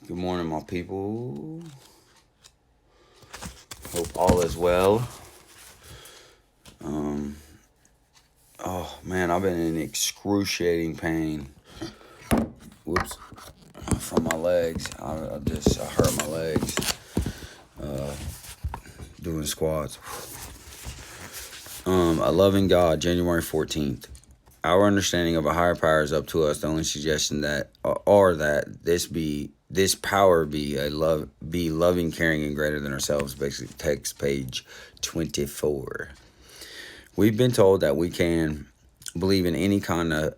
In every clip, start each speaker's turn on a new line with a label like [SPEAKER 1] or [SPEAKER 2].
[SPEAKER 1] Good morning, my people. Hope all is well. Um, oh man, I've been in excruciating pain. Whoops, from my legs. I hurt my legs doing squats. A loving God, January 14th. Our understanding of a higher power is up to us. The only suggestion that this power be loving, caring, and greater than ourselves. Basically, text page 24. We've been told that we can believe in any kind of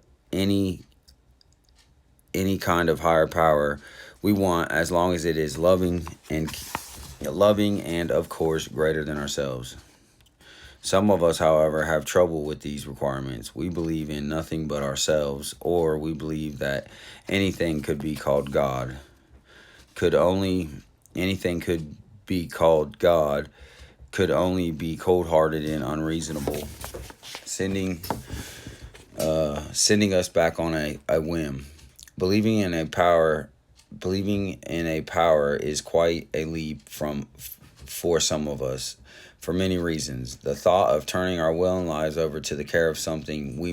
[SPEAKER 1] higher power we want, as long as it is loving and of course greater than ourselves. Some of us, however, have trouble with these requirements. We believe in nothing but ourselves, or we believe that anything could be called God. Anything could be called God could only be cold-hearted and unreasonable, sending us back on a whim. Believing in a power is quite a leap for some of us, for many reasons. The thought of turning our will and lives over to the care of something we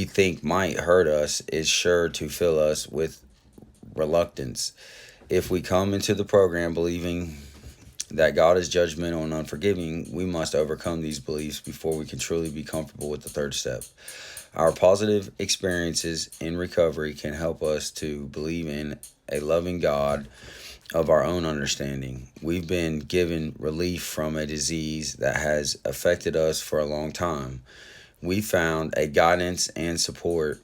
[SPEAKER 1] think might hurt us is sure to fill us with reluctance. If we come into the program believing that God is judgmental and unforgiving, we must overcome these beliefs before we can truly be comfortable with the third step. Our positive experiences in recovery can help us to believe in a loving God of our own understanding. We've been given relief from a disease that has affected us for a long time. We found the guidance and support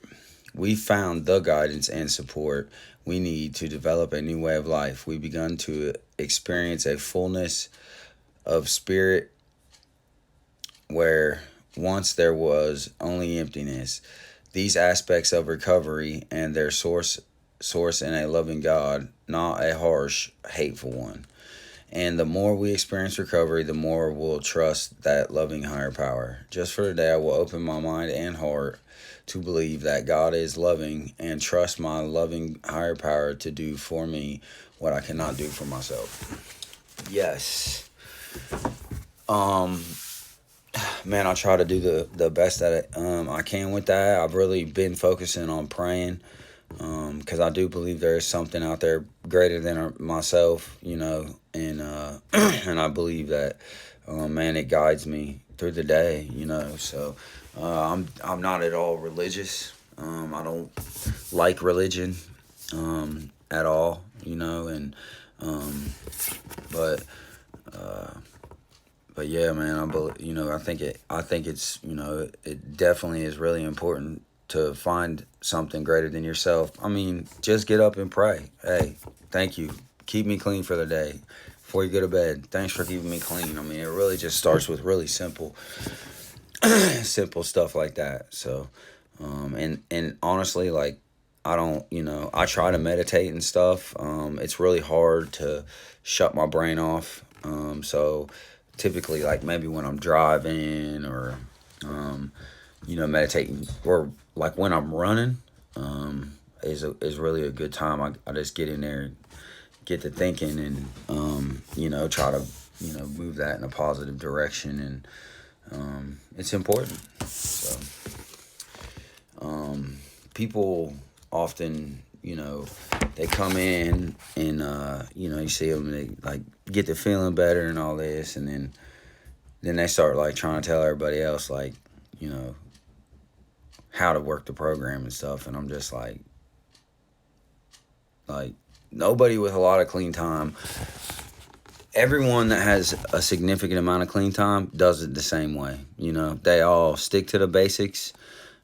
[SPEAKER 1] we need to develop a new way of life. We've begun to experience a fullness of spirit where once there was only emptiness. These aspects of recovery and their source in a loving God, not a harsh, hateful one. And the more we experience recovery, the more we'll trust that loving higher power. Just for today, I will open my mind and heart to believe that God is loving and trust my loving higher power to do for me what I cannot do for myself. Yes. Man, I try to do the best that I can with that. I've really been focusing on praying, because I do believe there is something out there greater than myself, and and I believe that, man, it guides me through the day, So I'm not at all religious. I don't like religion at all, and but. But yeah, man, I think it's, it definitely is really important to find something greater than yourself. I mean, just get up and pray. Hey, thank you. Keep me clean for the day before you go to bed. Thanks for keeping me clean. I mean, it really just starts with really simple stuff like that. So, and honestly, like, I don't, I try to meditate and stuff. It's really hard to shut my brain off. So typically, like, maybe when I'm driving or, meditating, or like when I'm running, is really a good time. I just get in there, get to thinking, and, try to, move that in a positive direction. And, it's important. So, people often, they come in and, you see them, they like get to feeling better and all this. And then they start like trying to tell everybody else, like, how to work the program and stuff. And I'm just like nobody with a lot of clean time, everyone that has a significant amount of clean time does it the same way. They all stick to the basics.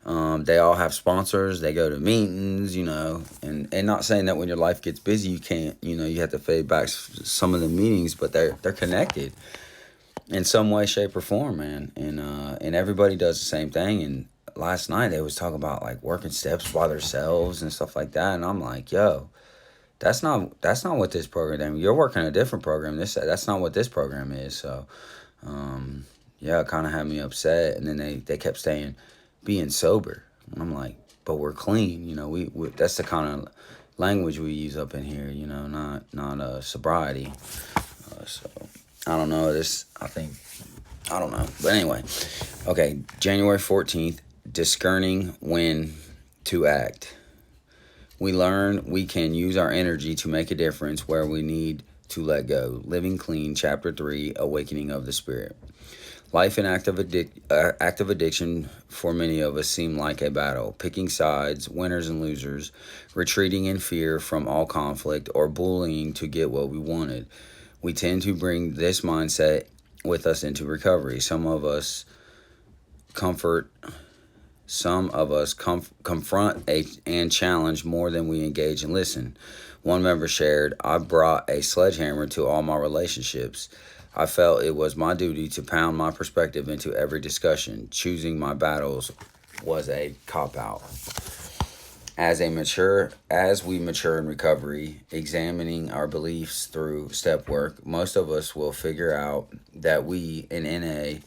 [SPEAKER 1] They all have sponsors. They go to meetings, and not saying that when your life gets busy, you can't, you have to fade back some of the meetings, but they're connected in some way, shape, or form, man. And everybody does the same thing. And last night they was talking about like working steps by themselves and stuff like that. And I'm like, yo, that's not what this program. You're working a different program. That's not what this program is. So, yeah, it kind of had me upset. And then they kept saying being sober. And I'm like, but we're clean. We that's the kind of language we use up in here, you know, not sobriety. So I don't know. I don't know. But anyway, okay, January 14th, discerning when to act. We learn we can use our energy to make a difference where we need to let go. Living Clean, Chapter 3, Awakening of the Spirit. Life and active addiction for many of us seem like a battle, picking sides, winners and losers, retreating in fear from all conflict, or bullying to get what we wanted. We tend to bring this mindset with us into recovery. Some of us confront and challenge more than we engage and listen. One member shared, I brought a sledgehammer to all my relationships. I felt it was my duty to pound my perspective into every discussion. Choosing my battles was a cop-out. As we mature in recovery, examining our beliefs through step work, most of us will figure out that we in NA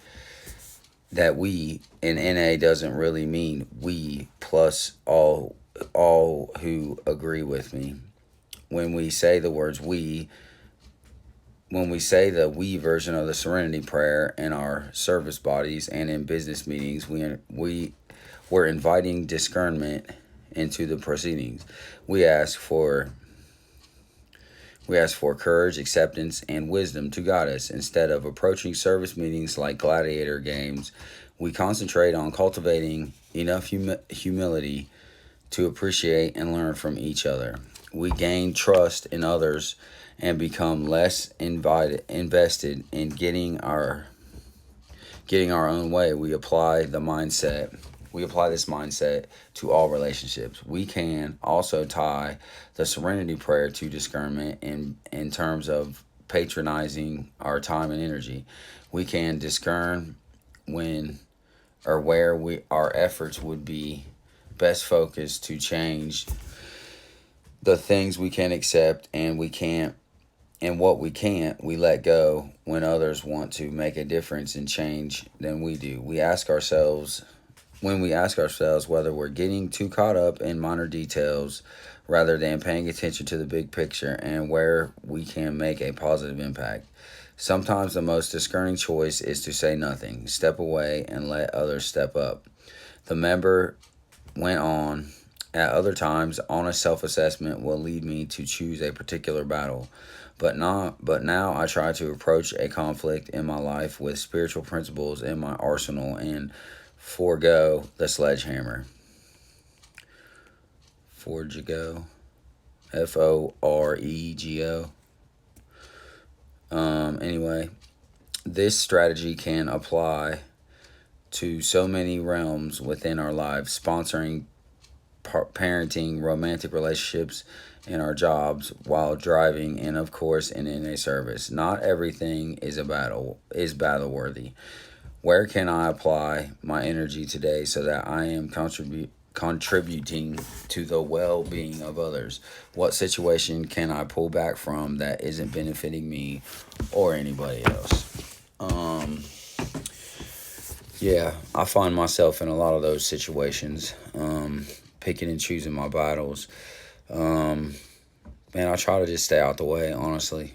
[SPEAKER 1] doesn't really mean we plus all who agree with me. When we say the we version of the Serenity Prayer in our service bodies and in business meetings, we're inviting discernment into the proceedings. We ask for courage, acceptance, and wisdom to guide us. Instead of approaching service meetings like gladiator games, we concentrate on cultivating enough humility to appreciate and learn from each other. We gain trust in others and become less invested in getting our own way. We apply this mindset to all relationships. We can also tie the Serenity Prayer to discernment in terms of patronizing our time and energy. We can discern when or where our efforts would be best focused to change the things we can accept and we can't, and what we can't, we let go when others want to make a difference and change than we do. When we ask ourselves whether we're getting too caught up in minor details rather than paying attention to the big picture and where we can make a positive impact. Sometimes the most discerning choice is to say nothing, step away, and let others step up. The member went on. At other times, honest self-assessment will lead me to choose a particular battle. But now I try to approach a conflict in my life with spiritual principles in my arsenal and forego the sledgehammer. Forego. Forego. Anyway, this strategy can apply to so many realms within our lives, sponsoring, parenting, romantic relationships, and our jobs while driving, and of course in a service. Not everything is battle worthy. Where can I apply my energy today so that I am contributing to the well-being of others? What situation can I pull back from that isn't benefiting me or anybody else? Yeah, I find myself in a lot of those situations, picking and choosing my battles. Man, I try to just stay out the way, honestly.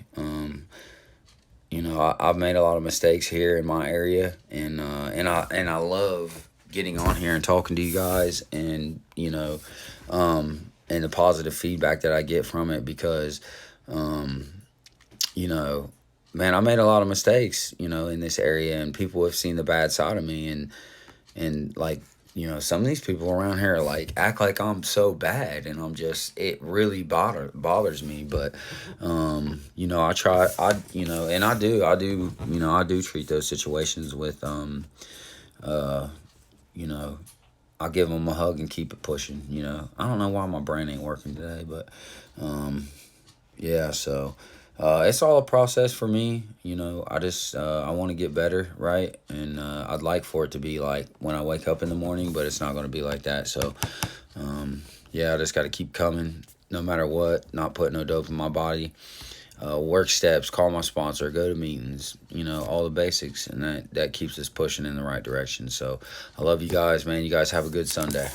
[SPEAKER 1] I've made a lot of mistakes here in my area, and I love getting on here and talking to you guys, and and the positive feedback that I get from it because, man, I made a lot of mistakes, in this area, and people have seen the bad side of me, and like, some of these people around here act like I'm so bad, and it really bothers me. But, I try, and I do treat those situations with, I give them a hug and keep it pushing. I don't know why my brain ain't working today, but, yeah, so. It's all a process for me, I want to get better, right? And I'd like for it to be like when I wake up in the morning, but it's not going to be like that. So, I just got to keep coming no matter what, not put no dope in my body. Work steps, call my sponsor, go to meetings, all the basics. And that keeps us pushing in the right direction. So I love you guys, man. You guys have a good Sunday.